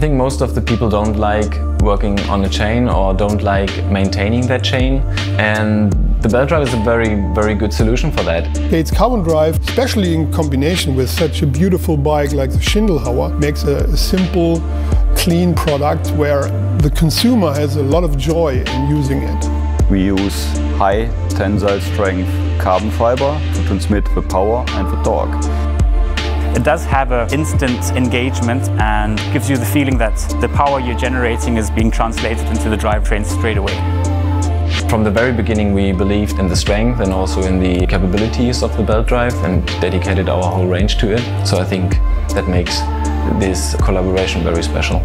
think most of the people don't like working on a chain or don't like maintaining that chain, and the belt drive is a very good solution for that. Gates carbon drive, especially in combination with such a beautiful bike like the Schindelhauer, makes a simple, clean product where the consumer has a lot of joy in using it. We use high tensile strength carbon fiber to transmit the power and the torque. It does have an instant engagement and gives you the feeling that the power you're generating is being translated into the drivetrain straight away. From the very beginning we believed in the strength and also in the capabilities of the belt drive and dedicated our whole range to it. So I think that makes this collaboration very special.